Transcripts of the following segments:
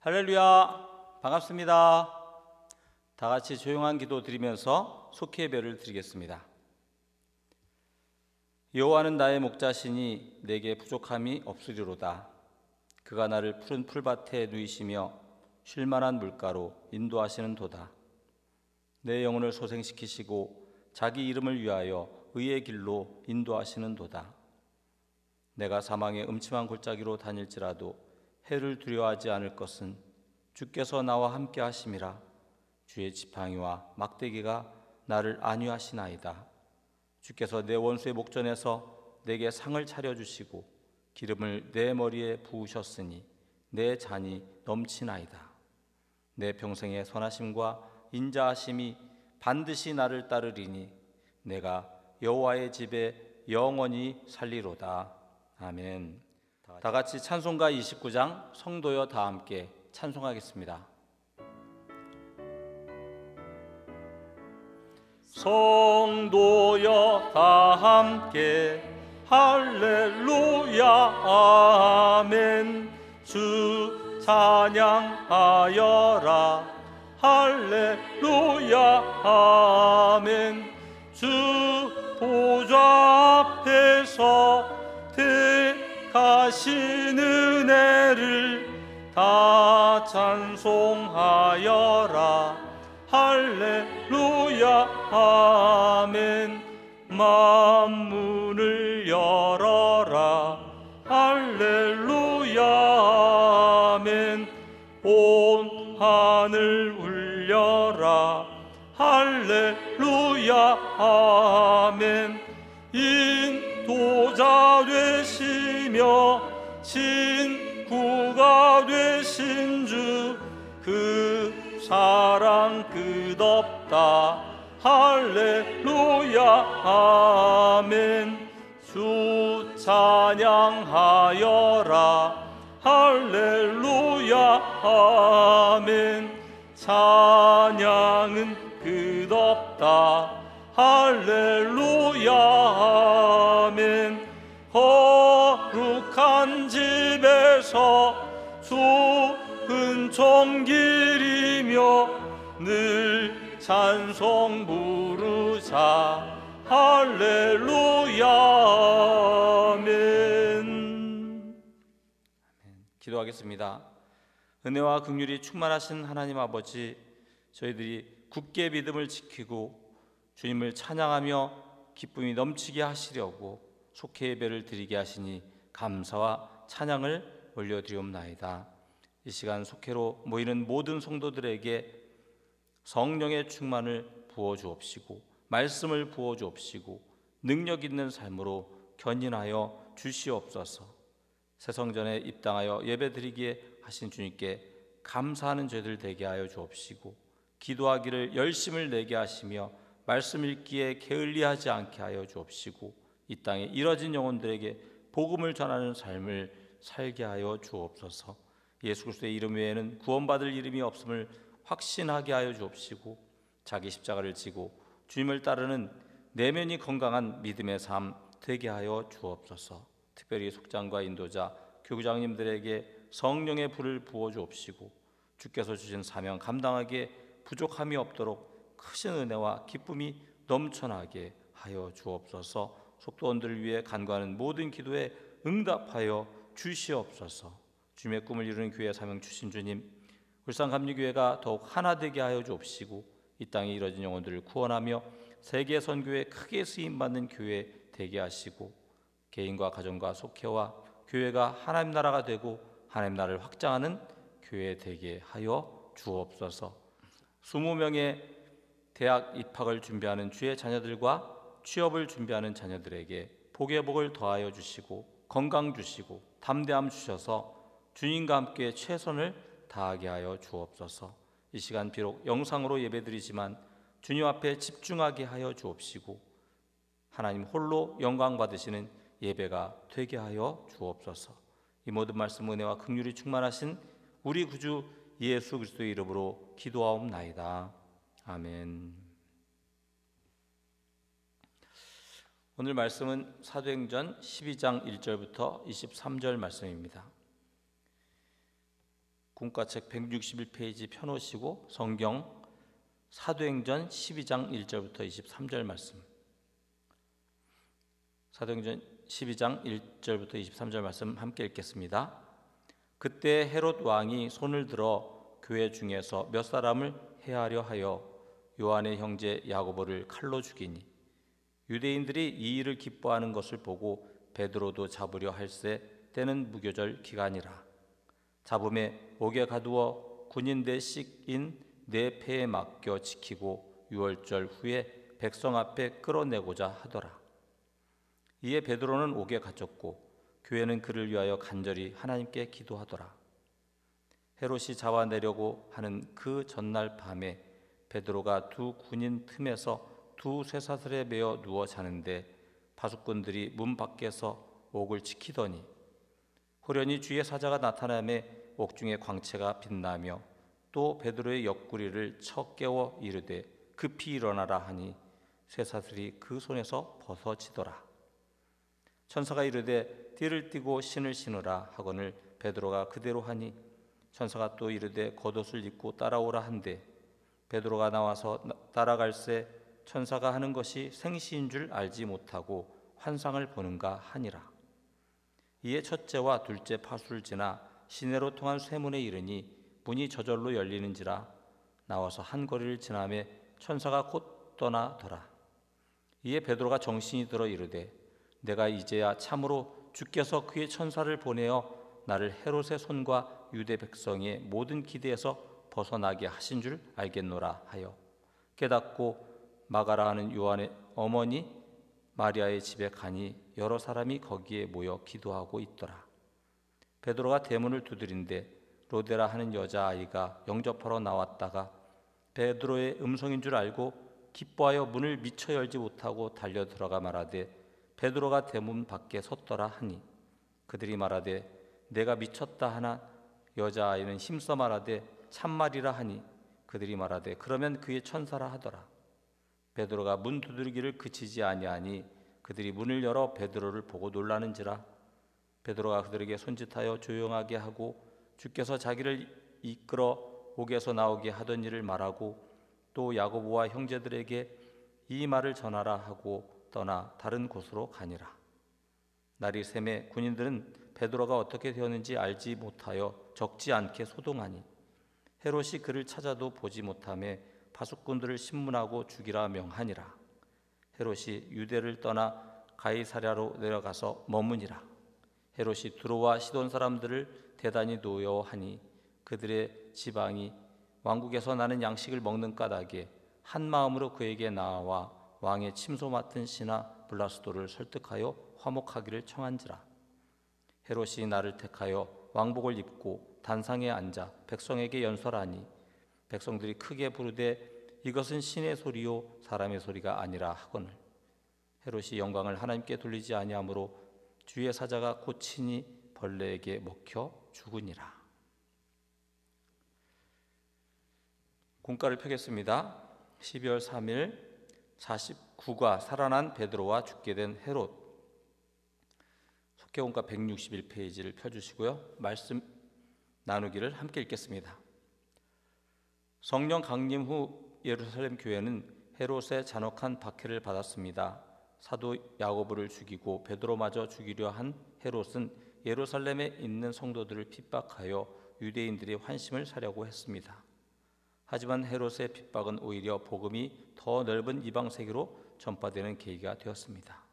할렐루야, 반갑습니다. 다 같이 조용한 기도 드리면서 속죄 예배를 드리겠습니다. 여호와는 나의 목자시니 내게 부족함이 없으리로다. 그가 나를 푸른 풀밭에 누이시며 쉴만한 물가로 인도하시는 도다. 내 영혼을 소생시키시고 자기 이름을 위하여 의의 길로 인도하시는 도다. 내가 사망의 음침한 골짜기로 다닐지라도 해를 두려워하지 않을 것은 주께서 나와 함께 하심이라. 주의 지팡이와 막대기가 나를 안위하시나이다. 주께서 내 원수의 목전에서 내게 상을 차려주시고 기름을 내 머리에 부으셨으니 내 잔이 넘치나이다. 내 평생의 선하심과 인자하심이 반드시 나를 따르리니 내가 여호와의 집에 영원히 살리로다. 아멘. 다 같이 찬송가 29장 성도여 다 함께 찬송하겠습니다. 성도여 다 함께 할렐루야 아멘. 주 찬양하여라 할렐루야 아멘. 주 보좌 앞에서 택하신 은혜를 다 찬송하여라 할렐루야 아멘. 만문을 열어라 할렐루야 아멘. 온 하늘 울려라 할렐루야 아멘. 인도자 되시며 친구가 되신 주 그 사랑 끝없다 할렐루야 아멘. 주 찬양하여라 할렐루야 아멘. 찬양은 끝없다 할렐루야 아멘. 거룩한 집에서 좋은 종기리며 늘 찬송 부르자 할렐루야 아멘. 기도하겠습니다. 은혜와 긍휼이 충만하신 하나님 아버지, 저희들이 굳게 믿음을 지키고 주님을 찬양하며 기쁨이 넘치게 하시려고 속죄 예배를 드리게 하시니 감사와 찬양을 올려드리옵나이다. 이 시간 속죄로 모이는 모든 성도들에게 성령의 충만을 부어주옵시고 말씀을 부어주옵시고 능력 있는 삶으로 견인하여 주시옵소서. 새성전에 입당하여 예배드리기에 하신 주님께 감사하는 죄들 되게 하여 주옵시고 기도하기를 열심을 내게 하시며 말씀 읽기에 게을리하지 않게 하여 주옵시고 이 땅에 이뤄진 영혼들에게 복음을 전하는 삶을 살게 하여 주옵소서. 예수 그리스도의 이름 외에는 구원받을 이름이 없음을 확신하게 하여 주옵시고 자기 십자가를 지고 주님을 따르는 내면이 건강한 믿음의 삶 되게 하여 주옵소서. 특별히 속장과 인도자, 교구장님들에게 성령의 불을 부어 주옵시고 주께서 주신 사명 감당하기에 부족함이 없도록 크신 은혜와 기쁨이 넘쳐나게 하여 주옵소서. 속도원들을 위해 간구하는 모든 기도에 응답하여 주시옵소서. 주님의 꿈을 이루는 교회 사명 주신 주님, 울산감리교회가 더욱 하나 되게 하여 주옵시고 이 땅에 이뤄진 영혼들을 구원하며 세계 선교에 크게 쓰임받는 교회 되게 하시고 개인과 가정과 속회와 교회가 하나님 나라가 되고 하나님 나라를 확장하는 교회 되게 하여 주옵소서. 20명의 대학 입학을 준비하는 주의 자녀들과 취업을 준비하는 자녀들에게 복의 복을 더하여 주시고 건강 주시고 담대함 주셔서 주님과 함께 최선을 다하게 하여 주옵소서. 이 시간 비록 영상으로 예배드리지만 주님 앞에 집중하게 하여 주옵시고 하나님 홀로 영광 받으시는 예배가 되게 하여 주옵소서. 이 모든 말씀 은혜와 긍휼이 충만하신 우리 구주 예수 그리스도의 이름으로 기도하옵나이다. 아멘. 오늘 말씀은 사도행전 12장 1절부터 23절 말씀입니다. 군가책 161페이지 펴놓으시고 성경 사도행전 12장 1절부터 23절 말씀, 사도행전 12장 1절부터 23절 말씀 함께 읽겠습니다. 그때 헤롯 왕이 손을 들어 교회 중에서 몇 사람을 해하려 하여 요한의 형제 야고보를 칼로 죽이니 유대인들이 이 일을 기뻐하는 것을 보고 베드로도 잡으려 할세 때는 무교절 기간이라. 잡음에 옥에 가두어 군인대 씩인 네 패에 맡겨 지키고 유월절 후에 백성 앞에 끌어내고자 하더라. 이에 베드로는 옥에 갇혔고 교회는 그를 위하여 간절히 하나님께 기도하더라. 헤롯이 잡아내려고 하는 그 전날 밤에 베드로가 두 군인 틈에서 두 쇠사슬에 매어 누워 자는데 파수꾼들이 문 밖에서 옥을 지키더니 호련히 주의 사자가 나타나매 옥중에 광채가 빛나며 또 베드로의 옆구리를 쳐 깨워 이르되 급히 일어나라 하니 쇠사슬이 그 손에서 벗어지더라. 천사가 이르되 띠를 띠고 신을 신으라 하거늘 베드로가 그대로 하니 천사가 또 이르되 겉옷을 입고 따라오라 한데 베드로가 나와서 따라갈새 천사가 하는 것이 생시인 줄 알지 못하고 환상을 보는가 하니라. 이에 첫째와 둘째 파수를 지나 시내로 통한 쇠문에 이르니 문이 저절로 열리는지라. 나와서 한 거리를 지나매 천사가 곧 떠나더라. 이에 베드로가 정신이 들어 이르되 내가 이제야 참으로 주께서 그의 천사를 보내어 나를 헤롯의 손과 유대 백성의 모든 기대에서 벗어나게 하신 줄 알겠노라 하여 깨닫고 마가라 하는 요한의 어머니 마리아의 집에 가니 여러 사람이 거기에 모여 기도하고 있더라. 베드로가 대문을 두드린데 로데라 하는 여자아이가 영접하러 나왔다가 베드로의 음성인 줄 알고 기뻐하여 문을 미처 열지 못하고 달려 들어가 말하되 베드로가 대문 밖에 섰더라 하니 그들이 말하되 내가 미쳤다 하나 여자아이는 힘써 말하되 참말이라 하니 그들이 말하되 그러면 그의 천사라 하더라. 베드로가 문 두드리기를 그치지 아니하니 그들이 문을 열어 베드로를 보고 놀라는지라. 베드로가 그들에게 손짓하여 조용하게 하고 주께서 자기를 이끌어 옥에서 나오게 하던 일을 말하고 또 야고보와 형제들에게 이 말을 전하라 하고 떠나 다른 곳으로 가니라. 날이 새매 군인들은 베드로가 어떻게 되었는지 알지 못하여 적지 않게 소동하니 헤롯이 그를 찾아도 보지 못하매 파수꾼들을 신문하고 죽이라 명하니라. 헤롯이 유대를 떠나 가이사랴로 내려가서 머무니라. 헤롯이 두로와 시돈 사람들을 대단히 노여워하니 그들의 지방이 왕국에서 나는 양식을 먹는 까닭에 한 마음으로 그에게 나아와 왕의 침소 맡은 신하 블라스도를 설득하여 화목하기를 청한지라. 헤롯이 나를 택하여 왕복을 입고 단상에 앉아 백성에게 연설하니 백성들이 크게 부르되 이것은 신의 소리요 사람의 소리가 아니라 하거늘 헤롯이 영광을 하나님께 돌리지 아니하므로 주의 사자가 고치니 벌레에게 먹혀 죽으니라. 군가를 펴겠습니다. 12월 3일 49가 살아난 베드로와 죽게 된 헤롯. 속회군가 161페이지를 펴주시고요. 말씀 나누기를 함께 읽겠습니다. 성령 강림 후 예루살렘 교회는 헤롯의 잔혹한 박해를 받았습니다. 사도 야고보를 죽이고 베드로마저 죽이려 한 헤롯은 예루살렘에 있는 성도들을 핍박하여 유대인들의 환심을 사려고 했습니다. 하지만 헤롯의 핍박은 오히려 복음이 더 넓은 이방 세계로 전파되는 계기가 되었습니다.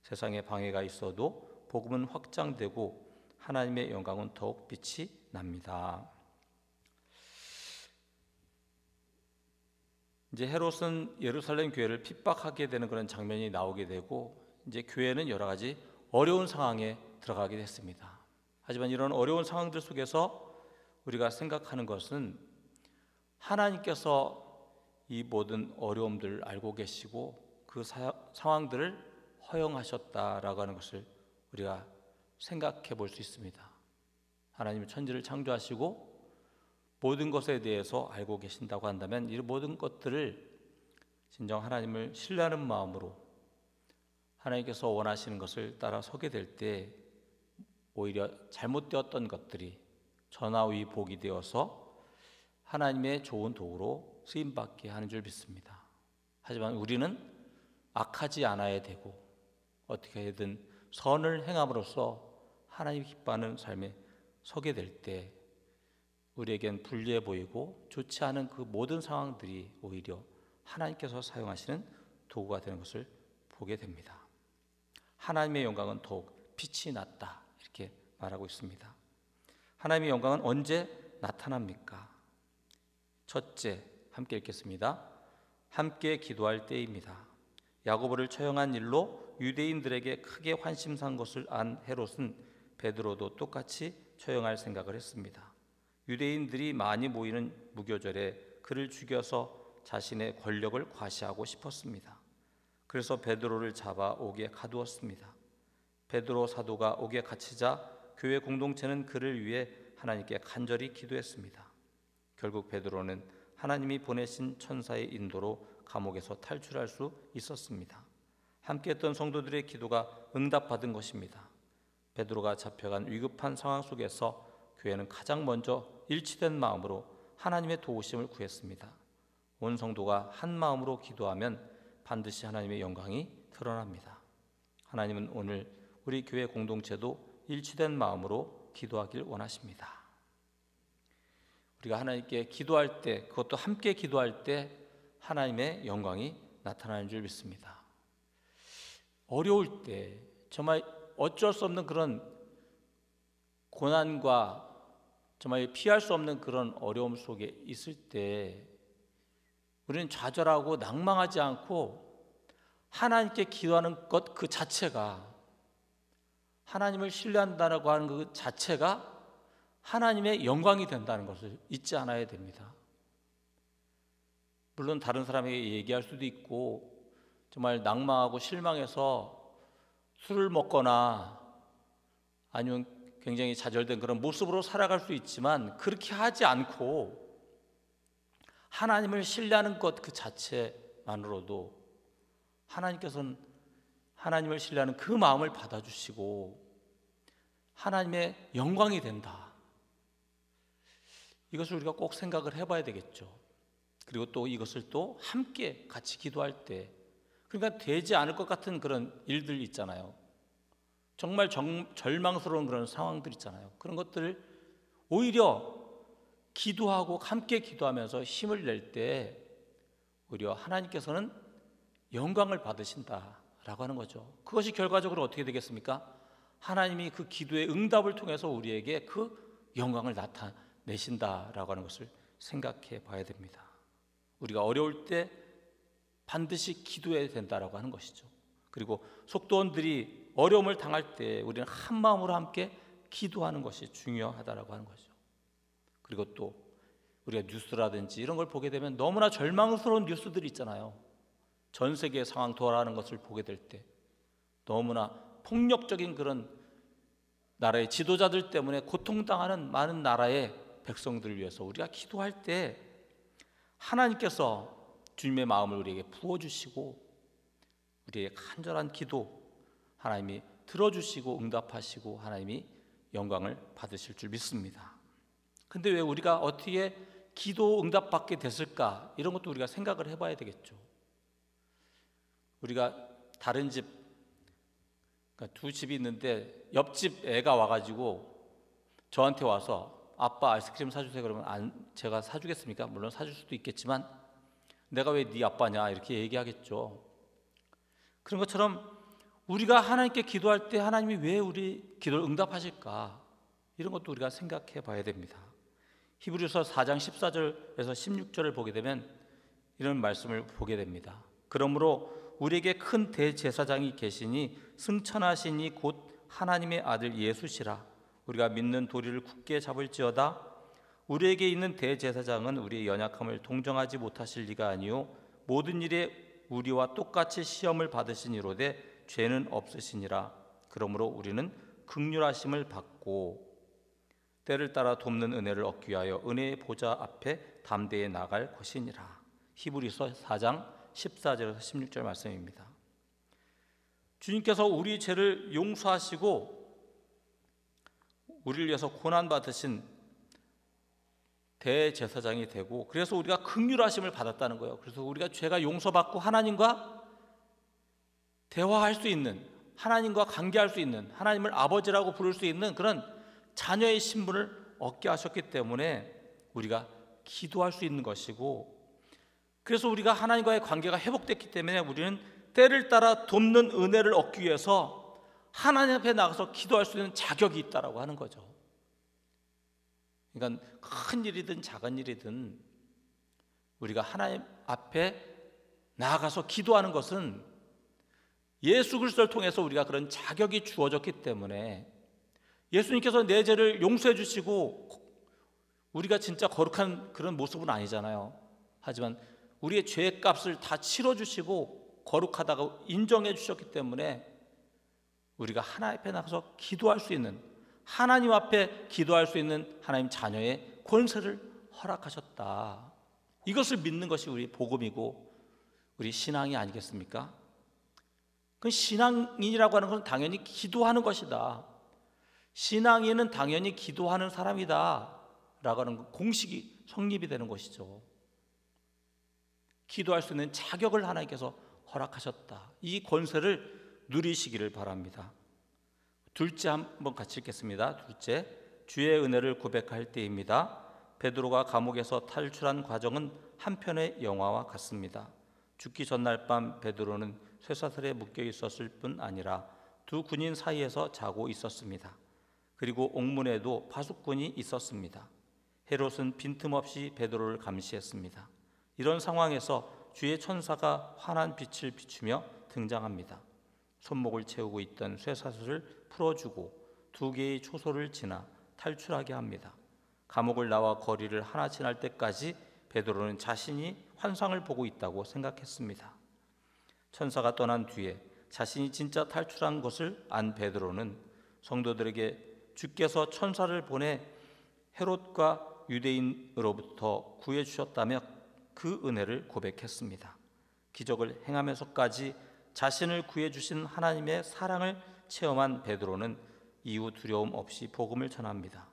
세상에 방해가 있어도 복음은 확장되고 하나님의 영광은 더욱 빛이 납니다. 이제 헤롯은 예루살렘 교회를 핍박하게 되는 그런 장면이 나오게 되고 이제 교회는 여러 가지 어려운 상황에 들어가게 됐습니다. 하지만 이런 어려운 상황들 속에서 우리가 생각하는 것은 하나님께서 이 모든 어려움들을 알고 계시고 그 상황들을 허용하셨다라고 하는 것을 우리가 생각해 볼 수 있습니다. 하나님은 천지를 창조하시고 모든 것에 대해서 알고 계신다고 한다면 이 모든 것들을 진정 하나님을 신뢰하는 마음으로 하나님께서 원하시는 것을 따라 서게 될 때 오히려 잘못되었던 것들이 전하위 복이 되어서 하나님의 좋은 도구로 쓰임받게 하는 줄 믿습니다. 하지만 우리는 악하지 않아야 되고 어떻게든 선을 행함으로써 하나님이 기뻐하는 삶에 서게 될 때 우리에겐 불리해 보이고 좋지 않은 그 모든 상황들이 오히려 하나님께서 사용하시는 도구가 되는 것을 보게 됩니다. 하나님의 영광은 더욱 빛이 났다 이렇게 말하고 있습니다. 하나님의 영광은 언제 나타납니까? 첫째, 함께 읽겠습니다. 함께 기도할 때입니다. 야고보를 처형한 일로 유대인들에게 크게 환심산 것을 안 헤롯은 베드로도 똑같이 처형할 생각을 했습니다. 유대인들이 많이 모이는 무교절에 그를 죽여서 자신의 권력을 과시하고 싶었습니다. 그래서 베드로를 잡아 옥에 가두었습니다. 베드로 사도가 옥에 갇히자 교회 공동체는 그를 위해 하나님께 간절히 기도했습니다. 결국 베드로는 하나님이 보내신 천사의 인도로 감옥에서 탈출할 수 있었습니다. 함께했던 성도들의 기도가 응답받은 것입니다. 베드로가 잡혀간 위급한 상황 속에서 교회는 가장 먼저 일치된 마음으로 하나님의 도우심을 구했습니다. 온 성도가 한 마음으로 기도하면 반드시 하나님의 영광이 드러납니다. 하나님은 오늘 우리 교회 공동체도 일치된 마음으로 기도하길 원하십니다. 우리가 하나님께 기도할 때, 그것도 함께 기도할 때 하나님의 영광이 나타나는 줄 믿습니다. 어려울 때, 정말 어쩔 수 없는 그런 고난과 정말 피할 수 없는 그런 어려움 속에 있을 때 우리는 좌절하고 낭망하지 않고 하나님께 기도하는 것 그 자체가, 하나님을 신뢰한다고 하는 그 자체가 하나님의 영광이 된다는 것을 잊지 않아야 됩니다. 물론 다른 사람에게 얘기할 수도 있고 정말 낭망하고 실망해서 술을 먹거나 아니면 굉장히 좌절된 그런 모습으로 살아갈 수 있지만 그렇게 하지 않고 하나님을 신뢰하는 것 그 자체만으로도 하나님께서는 하나님을 신뢰하는 그 마음을 받아주시고 하나님의 영광이 된다. 이것을 우리가 꼭 생각을 해봐야 되겠죠. 그리고 또 이것을 또 함께 같이 기도할 때, 그러니까 되지 않을 것 같은 그런 일들 있잖아요. 정말 절망스러운 그런 상황들 있잖아요. 그런 것들을 오히려 기도하고 함께 기도하면서 힘을 낼 때 오히려 하나님께서는 영광을 받으신다라고 하는 거죠. 그것이 결과적으로 어떻게 되겠습니까? 하나님이 그 기도의 응답을 통해서 우리에게 그 영광을 나타내신다라고 하는 것을 생각해 봐야 됩니다. 우리가 어려울 때 반드시 기도해야 된다라고 하는 것이죠. 그리고 속도원들이 어려움을 당할 때 우리는 한 마음으로 함께 기도하는 것이 중요하다라고 하는 거죠. 그리고 또 우리가 뉴스라든지 이런 걸 보게 되면 너무나 절망스러운 뉴스들이 있잖아요. 전 세계 상황 돌아가는 것을 보게 될 때 너무나 폭력적인 그런 나라의 지도자들 때문에 고통당하는 많은 나라의 백성들을 위해서 우리가 기도할 때 하나님께서 주님의 마음을 우리에게 부어주시고 우리의 간절한 기도 하나님이 들어주시고 응답하시고 하나님이 영광을 받으실 줄 믿습니다. 근데 왜 우리가 어떻게 기도 응답받게 됐을까? 이런 것도 우리가 생각을 해봐야 되겠죠. 우리가 다른 집, 그러니까 두 집이 있는데 옆집 애가 와가지고 저한테 와서 아빠 아이스크림 사주세요 그러면 제가 사주겠습니까? 물론 사줄 수도 있겠지만 내가 왜 네 아빠냐 이렇게 얘기하겠죠. 그런 것처럼 우리가 하나님께 기도할 때 하나님이 왜 우리 기도를 응답하실까? 이런 것도 우리가 생각해 봐야 됩니다. 히브리서 4장 14절에서 16절을 보게 되면 이런 말씀을 보게 됩니다. 그러므로 우리에게 큰 대제사장이 계시니 승천하시니 곧 하나님의 아들 예수시라. 우리가 믿는 도리를 굳게 잡을지어다. 우리에게 있는 대제사장은 우리의 연약함을 동정하지 못하실 리가 아니요 모든 일에 우리와 똑같이 시험을 받으시니로되 죄는 없으시니라. 그러므로 우리는 긍휼하심을 받고 때를 따라 돕는 은혜를 얻기 위하여 은혜의 보좌 앞에 담대히 나갈 것이니라. 히브리서 4장 14절에서 16절 말씀입니다. 주님께서 우리 죄를 용서하시고 우리를 위해서 고난받으신 대제사장이 되고, 그래서 우리가 긍휼하심을 받았다는 거예요. 그래서 우리가 죄가 용서받고 하나님과 대화할 수 있는, 하나님과 관계할 수 있는, 하나님을 아버지라고 부를 수 있는 그런 자녀의 신분을 얻게 하셨기 때문에 우리가 기도할 수 있는 것이고, 그래서 우리가 하나님과의 관계가 회복됐기 때문에 우리는 때를 따라 돕는 은혜를 얻기 위해서 하나님 앞에 나가서 기도할 수 있는 자격이 있다라고 하는 거죠. 그러니까 큰 일이든 작은 일이든 우리가 하나님 앞에 나아가서 기도하는 것은 예수 그리스도를 통해서 우리가 그런 자격이 주어졌기 때문에, 예수님께서 내 죄를 용서해 주시고 우리가 진짜 거룩한 그런 모습은 아니잖아요. 하지만 우리의 죄의 값을 다 치러주시고 거룩하다고 인정해 주셨기 때문에 우리가 하나님 앞에 나가서 기도할 수 있는, 하나님 앞에 기도할 수 있는 하나님 자녀의 권세를 허락하셨다. 이것을 믿는 것이 우리 복음이고 우리 신앙이 아니겠습니까? 그 신앙인이라고 하는 것은 당연히 기도하는 것이다. 신앙인은 당연히 기도하는 사람이다 라고 하는 공식이 성립이 되는 것이죠. 기도할 수 있는 자격을 하나님께서 허락하셨다. 이 권세를 누리시기를 바랍니다. 둘째 한번 같이 읽겠습니다. 둘째, 주의 은혜를 고백할 때입니다. 베드로가 감옥에서 탈출한 과정은 한편의 영화와 같습니다. 죽기 전날 밤 베드로는 쇠사슬에 묶여 있었을 뿐 아니라 두 군인 사이에서 자고 있었습니다. 그리고 옥문에도 파수꾼이 있었습니다. 헤롯은 빈틈없이 베드로를 감시했습니다. 이런 상황에서 주의 천사가 환한 빛을 비추며 등장합니다. 손목을 채우고 있던 쇠사슬을 풀어주고 두 개의 초소를 지나 탈출하게 합니다. 감옥을 나와 거리를 하나 지날 때까지 베드로는 자신이 환상을 보고 있다고 생각했습니다. 천사가 떠난 뒤에 자신이 진짜 탈출한 것을 안 베드로는 성도들에게 주께서 천사를 보내 헤롯과 유대인으로부터 구해주셨다며 그 은혜를 고백했습니다. 기적을 행하면서까지 자신을 구해주신 하나님의 사랑을 체험한 베드로는 이후 두려움 없이 복음을 전합니다.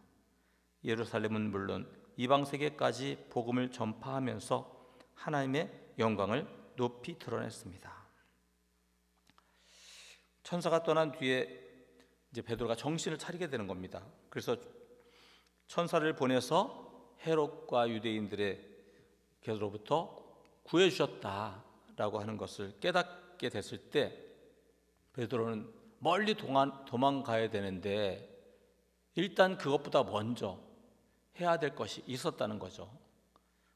예루살렘은 물론 이방 세계까지 복음을 전파하면서 하나님의 영광을 높이 드러냈습니다. 천사가 떠난 뒤에 이제 베드로가 정신을 차리게 되는 겁니다. 그래서 천사를 보내서 헤롯과 유대인들에게로부터 구해 주셨다라고 하는 것을 깨닫게 됐을 때 베드로는 멀리 도망가야 되는데 일단 그것보다 먼저 해야 될 것이 있었다는 거죠.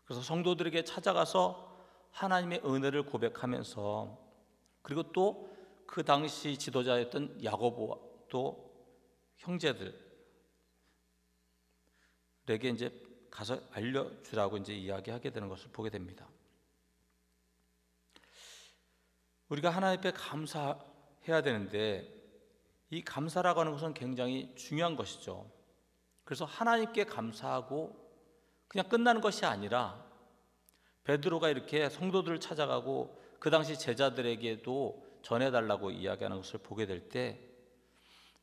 그래서 성도들에게 찾아가서 하나님의 은혜를 고백하면서, 그리고 또 그 당시 지도자였던 야고보와 또 형제들에게 이제 가서 알려주라고 이제 이야기하게 되는 것을 보게 됩니다. 우리가 하나님 앞에 감사해야 되는데 이 감사라고 하는 것은 굉장히 중요한 것이죠. 그래서 하나님께 감사하고 그냥 끝나는 것이 아니라 베드로가 이렇게 성도들을 찾아가고 그 당시 제자들에게도 전해달라고 이야기하는 것을 보게 될 때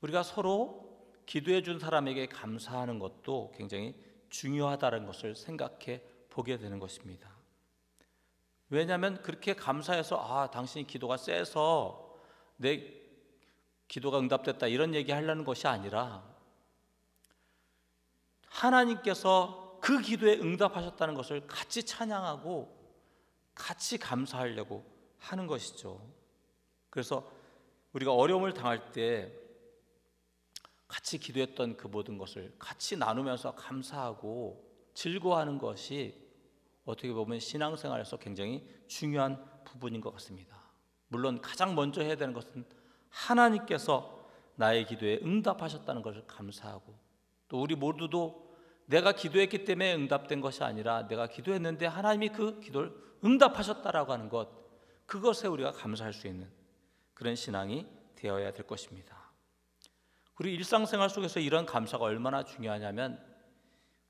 우리가 서로 기도해 준 사람에게 감사하는 것도 굉장히 중요하다는 것을 생각해 보게 되는 것입니다. 왜냐하면 그렇게 감사해서 당신이 기도가 세서 내 기도가 응답됐다 이런 얘기 하려는 것이 아니라 하나님께서 그 기도에 응답하셨다는 것을 같이 찬양하고 같이 감사하려고 하는 것이죠. 그래서 우리가 어려움을 당할 때 같이 기도했던 그 모든 것을 같이 나누면서 감사하고 즐거워하는 것이 어떻게 보면 신앙생활에서 굉장히 중요한 부분인 것 같습니다. 물론 가장 먼저 해야 되는 것은 하나님께서 나의 기도에 응답하셨다는 것을 감사하고, 또 우리 모두도 내가 기도했기 때문에 응답된 것이 아니라 내가 기도했는데 하나님이 그 기도를 응답하셨다라고 하는 것, 그것에 우리가 감사할 수 있는 그런 신앙이 되어야 될 것입니다. 우리 일상생활 속에서 이런 감사가 얼마나 중요하냐면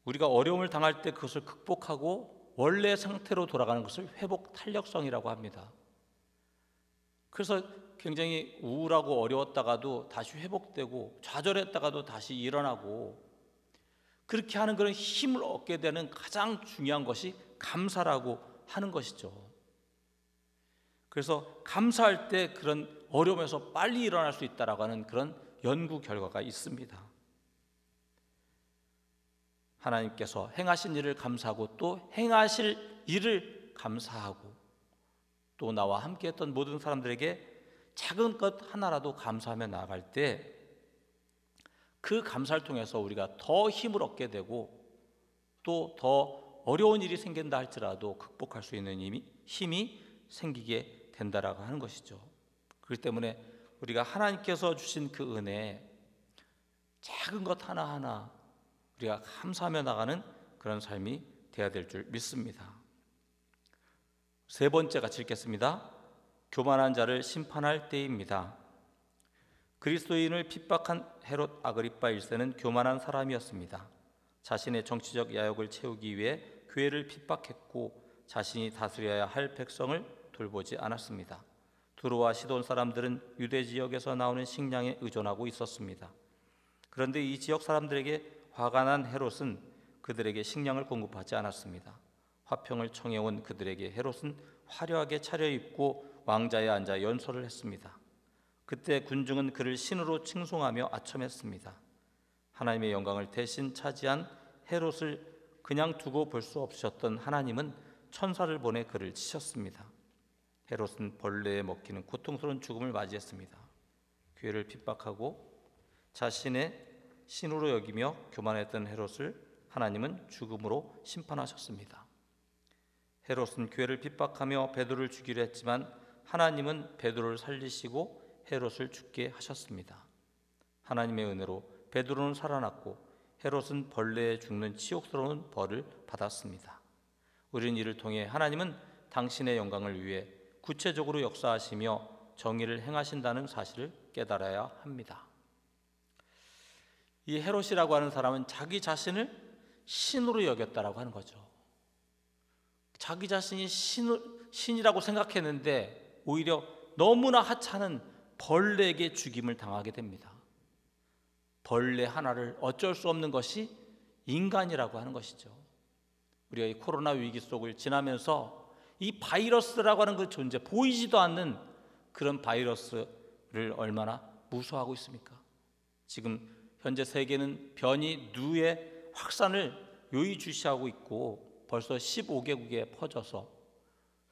우리가 어려움을 당할 때 그것을 극복하고 원래 상태로 돌아가는 것을 회복 탄력성이라고 합니다. 그래서 굉장히 우울하고 어려웠다가도 다시 회복되고 좌절했다가도 다시 일어나고, 그렇게 하는 그런 힘을 얻게 되는 가장 중요한 것이 감사라고 하는 것이죠. 그래서 감사할 때 그런 어려움에서 빨리 일어날 수 있다라고 하는 그런 연구 결과가 있습니다. 하나님께서 행하신 일을 감사하고 또 행하실 일을 감사하고 또 나와 함께했던 모든 사람들에게 작은 것 하나라도 감사하며 나아갈 때 그 감사를 통해서 우리가 더 힘을 얻게 되고 또 더 어려운 일이 생긴다 할지라도 극복할 수 있는 힘이 생기게 된다라고 하는 것이죠. 그렇기 때문에 우리가 하나님께서 주신 그 은혜, 작은 것 하나하나 우리가 감사하며 나가는 그런 삶이 되어야 될 줄 믿습니다. 세 번째 같이 읽겠습니다. 교만한 자를 심판할 때입니다. 그리스도인을 핍박한 헤롯 아그리파 1세는 교만한 사람이었습니다. 자신의 정치적 야욕을 채우기 위해 교회를 핍박했고 자신이 다스려야 할 백성을 돌보지 않았습니다. 두로와 시돈 사람들은 유대 지역에서 나오는 식량에 의존하고 있었습니다. 그런데 이 지역 사람들에게 화가 난 헤롯은 그들에게 식량을 공급하지 않았습니다. 화평을 청해온 그들에게 헤롯은 화려하게 차려입고 왕자에 앉아 연설을 했습니다. 그때 군중은 그를 신으로 칭송하며 아첨했습니다. 하나님의 영광을 대신 차지한 헤롯을 그냥 두고 볼 수 없으셨던 하나님은 천사를 보내 그를 치셨습니다. 헤롯은 벌레에 먹히는 고통스러운 죽음을 맞이했습니다. 교회를 핍박하고 자신의 신으로 여기며 교만했던 헤롯을 하나님은 죽음으로 심판하셨습니다. 헤롯은 교회를 핍박하며 베드로를 죽이려 했지만 하나님은 베드로를 살리시고 헤롯을 죽게 하셨습니다. 하나님의 은혜로 베드로는 살아났고 헤롯은 벌레에 죽는 치욕스러운 벌을 받았습니다. 우리는 이를 통해 하나님은 당신의 영광을 위해 구체적으로 역사하시며 정의를 행하신다는 사실을 깨달아야 합니다. 이 헤롯이라고 하는 사람은 자기 자신을 신으로 여겼다라고 하는 거죠. 자기 자신이 신이라고 생각했는데 오히려 너무나 하찮은 벌레에게 죽임을 당하게 됩니다. 벌레 하나를 어쩔 수 없는 것이 인간이라고 하는 것이죠. 우리가 이 코로나 위기 속을 지나면서 이 바이러스라고 하는 그 존재, 보이지도 않는 그런 바이러스를 얼마나 무서워하고 있습니까? 지금 현재 세계는 변이 누의 확산을 요의주시하고 있고 벌써 15개국에 퍼져서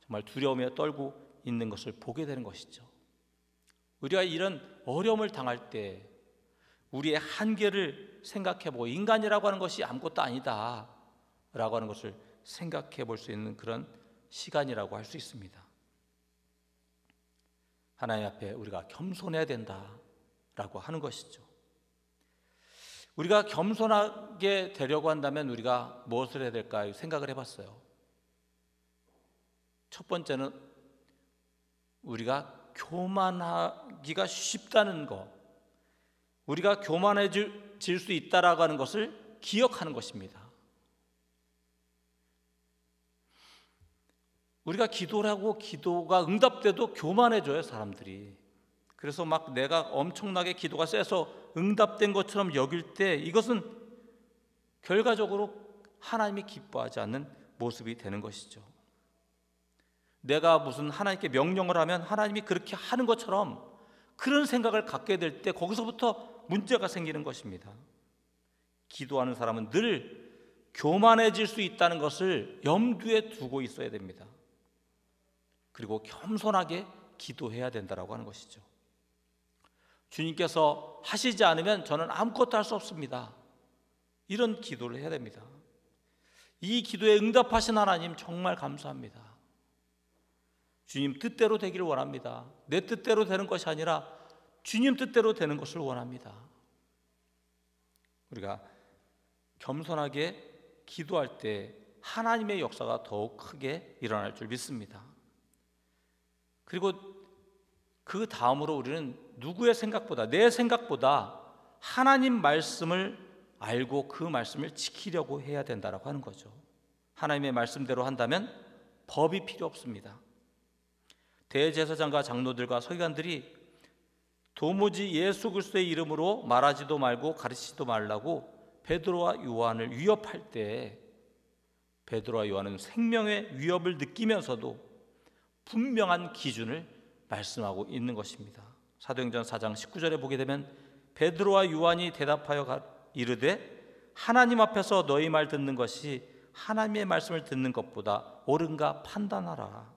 정말 두려움에 떨고 있는 것을 보게 되는 것이죠. 우리가 이런 어려움을 당할 때 우리의 한계를 생각해보고 인간이라고 하는 것이 아무것도 아니다 라고 하는 것을 생각해 볼 수 있는 그런 시간이라고 할 수 있습니다. 하나님 앞에 우리가 겸손해야 된다라고 하는 것이죠. 우리가 겸손하게 되려고 한다면 우리가 무엇을 해야 될까 생각을 해봤어요. 첫 번째는 우리가 교만하기가 쉽다는 것, 우리가 교만해질 수 있다라고 하는 것을 기억하는 것입니다. 우리가 기도를 하고 기도가 응답돼도 교만해져요, 사람들이. 그래서 막 내가 엄청나게 기도가 세서 응답된 것처럼 여길 때 이것은 결과적으로 하나님이 기뻐하지 않는 모습이 되는 것이죠. 내가 무슨 하나님께 명령을 하면 하나님이 그렇게 하는 것처럼 그런 생각을 갖게 될 때 거기서부터 문제가 생기는 것입니다. 기도하는 사람은 늘 교만해질 수 있다는 것을 염두에 두고 있어야 됩니다. 그리고 겸손하게 기도해야 된다고 하는 것이죠. 주님께서 하시지 않으면 저는 아무것도 할 수 없습니다. 이런 기도를 해야 됩니다. 이 기도에 응답하신 하나님 정말 감사합니다. 주님 뜻대로 되기를 원합니다. 내 뜻대로 되는 것이 아니라 주님 뜻대로 되는 것을 원합니다. 우리가 겸손하게 기도할 때 하나님의 역사가 더욱 크게 일어날 줄 믿습니다. 그리고 그 다음으로 우리는 누구의 생각보다, 내 생각보다 하나님 말씀을 알고 그 말씀을 지키려고 해야 된다고 하는 거죠. 하나님의 말씀대로 한다면 법이 필요 없습니다. 대제사장과 장로들과 서기관들이 도무지 예수 그리스도의 이름으로 말하지도 말고 가르치지도 말라고 베드로와 요한을 위협할 때 베드로와 요한은 생명의 위협을 느끼면서도 분명한 기준을 말씀하고 있는 것입니다. 사도행전 4장 19절에 보게 되면 베드로와 요한이 대답하여 이르되 하나님 앞에서 너희 말 듣는 것이 하나님의 말씀을 듣는 것보다 옳은가 판단하라.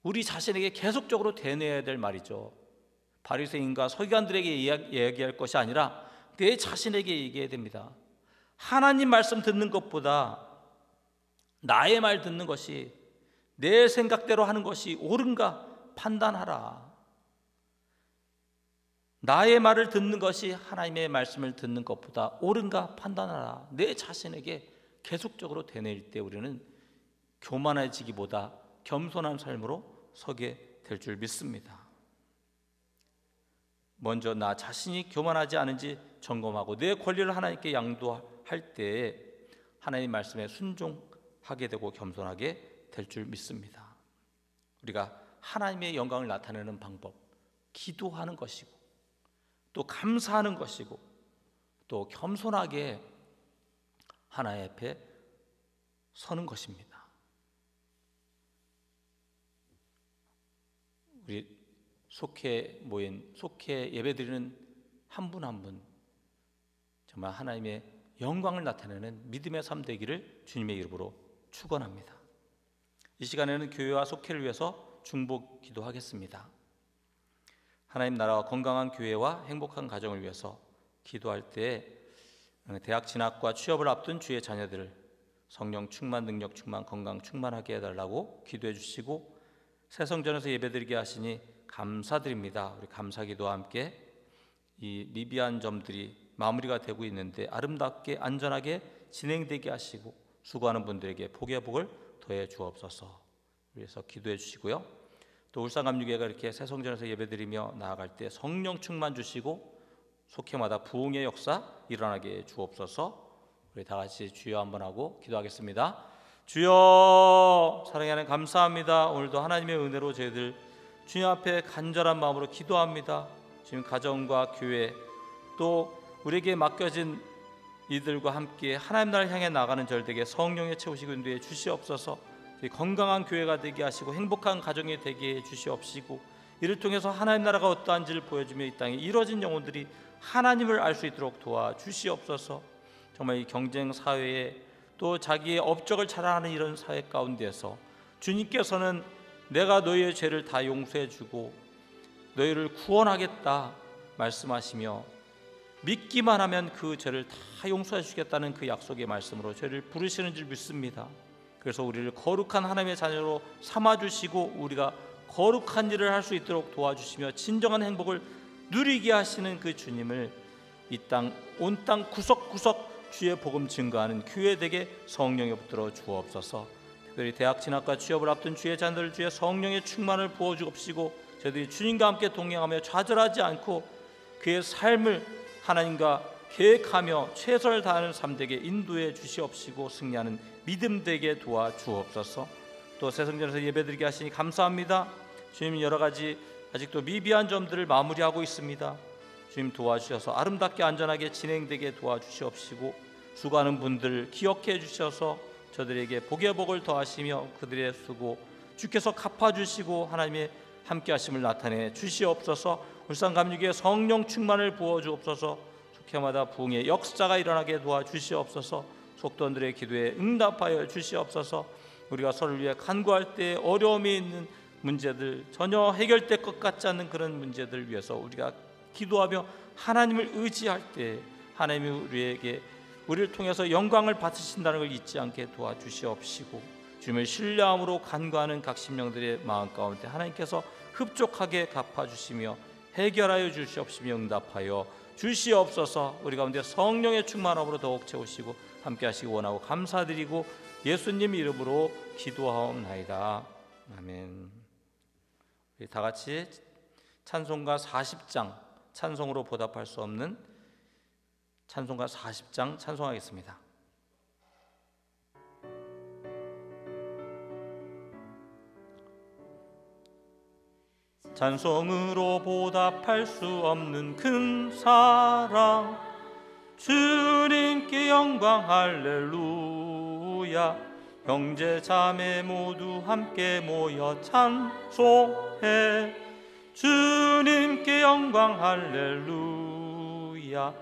우리 자신에게 계속적으로 되뇌어야 될 말이죠. 바리새인과 서기관들에게 이야기할 것이 아니라 내 자신에게 얘기해야 됩니다. 하나님 말씀 듣는 것보다 나의 말 듣는 것이, 내 생각대로 하는 것이 옳은가 판단하라. 나의 말을 듣는 것이 하나님의 말씀을 듣는 것보다 옳은가 판단하라. 내 자신에게 계속적으로 되뇌일 때 우리는 교만해지기보다 겸손한 삶으로 서게 될 줄 믿습니다. 먼저 나 자신이 교만하지 않은지 점검하고 내 권리를 하나님께 양도할 때 하나님 말씀에 순종하게 되고 겸손하게 될 줄 믿습니다. 우리가 하나님의 영광을 나타내는 방법, 기도하는 것이고 또 감사하는 것이고 또 겸손하게 하나님 앞에 서는 것입니다. 우리 속해 모인, 속해 예배드리는 한 분 한 분 정말 하나님의 영광을 나타내는 믿음의 삶 되기를 주님의 이름으로 축원합니다. 이 시간에는 교회와 속해를 위해서 중보 기도하겠습니다. 하나님 나라와 건강한 교회와 행복한 가정을 위해서 기도할 때 대학 진학과 취업을 앞둔 주의 자녀들을 성령 충만, 능력 충만, 건강 충만하게 해달라고 기도해 주시고 새성전에서 예배드리게 하시니 감사드립니다. 우리 감사기도와 함께 이 미비한 점들이 마무리가 되고 있는데 아름답게 안전하게 진행되게 하시고 수고하는 분들에게 복의 복을 더해 주옵소서. 위해서 기도해 주시고요. 또 울산감리교회가 이렇게 새성전에서 예배드리며 나아갈 때 성령 충만 주시고 속해마다 부흥의 역사 일어나게 주옵소서. 우리 다 같이 주여 한번 하고 기도하겠습니다. 주여, 사랑의 하나님 감사합니다. 오늘도 하나님의 은혜로 저희들 주님 앞에 간절한 마음으로 기도합니다. 지금 가정과 교회 또 우리에게 맡겨진 이들과 함께 하나님 나라를 향해 나가는 절되게 성령에 채우시고 인도해 주시옵소서. 건강한 교회가 되게 하시고 행복한 가정이 되게 해 주시옵시고 이를 통해서 하나님 나라가 어떠한지를 보여주며 이 땅에 이뤄진 영혼들이 하나님을 알 수 있도록 도와주시옵소서. 정말 이 경쟁 사회에 또 자기의 업적을 자랑하는 이런 사회 가운데서 주님께서는 내가 너희의 죄를 다 용서해 주고 너희를 구원하겠다 말씀하시며 믿기만 하면 그 죄를 다 용서해 주겠다는 그 약속의 말씀으로 죄를 부르시는 줄 믿습니다. 그래서 우리를 거룩한 하나님의 자녀로 삼아주시고 우리가 거룩한 일을 할 수 있도록 도와주시며 진정한 행복을 누리게 하시는 그 주님을 이 땅, 온 땅 구석구석 주의 복음 증거하는 교회 되게 성령에 붙들어 주옵소서. 특별히 대학 진학과 취업을 앞둔 주의 자녀들 주의 성령의 충만을 부어주옵시고 저희들이 주님과 함께 동행하며 좌절하지 않고 그의 삶을 하나님과 계획하며 최선을 다하는 삶 되게 인도해 주시옵시고 승리하는 믿음 되게 도와주옵소서. 또 새성전에서 예배드리게 하시니 감사합니다. 주님 여러 가지 아직도 미비한 점들을 마무리하고 있습니다. 주님 도와주셔서 아름답게 안전하게 진행되게 도와주시옵시고 수고하는 분들 기억해 주셔서 저들에게 복의 복을 더하시며 그들의 수고 주께서 갚아주시고 하나님의 함께하심을 나타내 주시옵소서. 울산감리교회 성령 충만을 부어주옵소서. 속해마다 부흥의 역사가 일어나게 도와주시옵소서. 속도원들의 기도에 응답하여 주시옵소서. 우리가 서로를 위해 간구할 때 어려움이 있는 문제들 전혀 해결될 것 같지 않는 그런 문제들 위해서 우리가 기도하며 하나님을 의지할 때 하나님이 우리를 통해서 영광을 받으신다는 걸 잊지 않게 도와주시옵시고 주님을 신뢰함으로 간구하는 각 심령들의 마음 가운데 하나님께서 흡족하게 갚아주시며 해결하여 주시옵시며 응답하여 주시옵소서. 우리 가운데 성령의 충만함으로 더욱 채우시고 함께 하시기 원하고 감사드리고 예수님 이름으로 기도하옵나이다. 아멘. 우리 다 같이 찬송가 40장 찬송으로 보답할 수 없는 찬송가 40장 찬송하겠습니다. 찬송으로 보답할 수 없는 큰 사랑 주님께 영광 할렐루야. 형제 자매 모두 함께 모여 찬송해. 주님께 영광 할렐루야.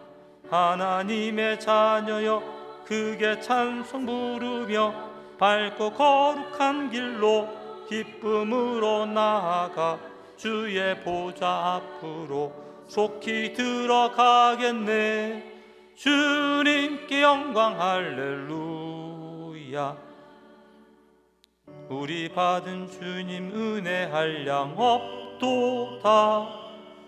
하나님의 자녀여 크게 찬송 부르며 밝고 거룩한 길로 기쁨으로 나아가 주의 보좌 앞으로 속히 들어가겠네. 주님께 영광 할렐루야. 우리 받은 주님 은혜 한량 없도다.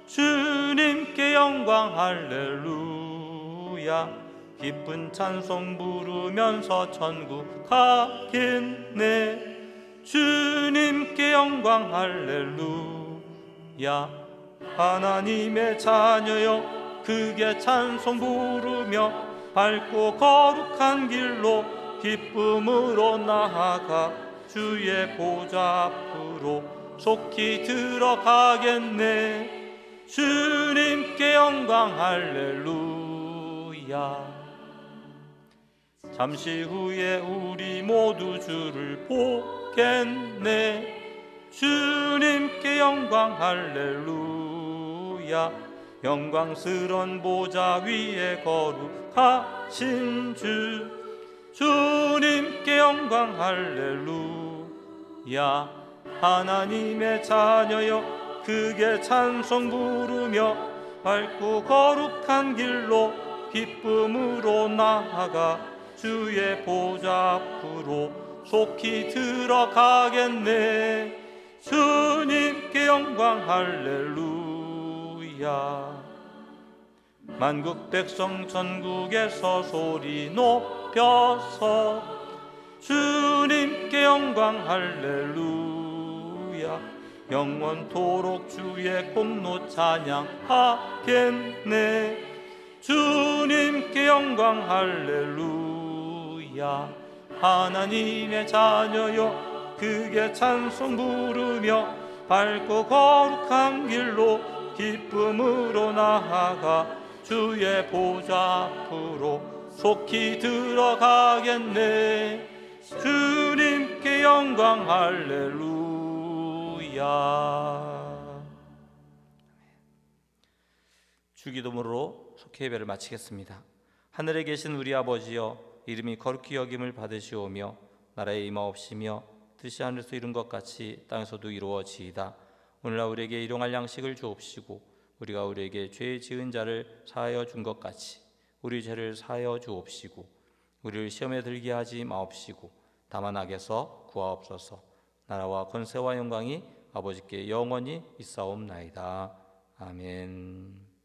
주님께 영광 할렐루야. 기쁜 찬송 부르면서 천국 가겠네. 주님께 영광 할렐루야. 하나님의 자녀여 크게 찬송 부르며 밝고 거룩한 길로 기쁨으로 나아가 주의 보좌 앞으로 속히 들어가겠네. 주님께 영광 할렐루야. 잠시 후에 우리 모두 주를 보겠네. 주님께 영광 할렐루야. 영광스런 보좌 위에 거룩하신 주. 주님께 영광 할렐루야. 하나님의 자녀여 크게 찬송 부르며 밝고 거룩한 길로 기쁨으로 나아가 주의 보좌 앞으로 속히 들어가겠네. 주님께 영광 할렐루야. 만국 백성 전국에서 소리 높여서 주님께 영광 할렐루야. 영원토록 주의 공로 찬양하겠네. 주님께 영광 할렐루야. 하나님의 자녀여 크게 찬송 부르며 밝고 거룩한 길로 기쁨으로 나아가 주의 보좌 앞으로 속히 들어가겠네. 주님께 영광 할렐루야. 주기도문으로 속회 예배를 마치겠습니다. 하늘에 계신 우리 아버지여, 이름이 거룩히 여김을 받으시오며 나라에 임하옵시며 뜻이 하늘에서 이룬 것 같이 땅에서도 이루어지이다. 오늘날 우리에게 일용할 양식을 주옵시고 우리가 우리에게 죄 지은 자를 사하여 준 것 같이 우리 죄를 사하여 주옵시고 우리를 시험에 들게 하지 마옵시고 다만 악에서 구하옵소서. 나라와 권세와 영광이 아버지께 영원히 있사옵나이다. 아멘.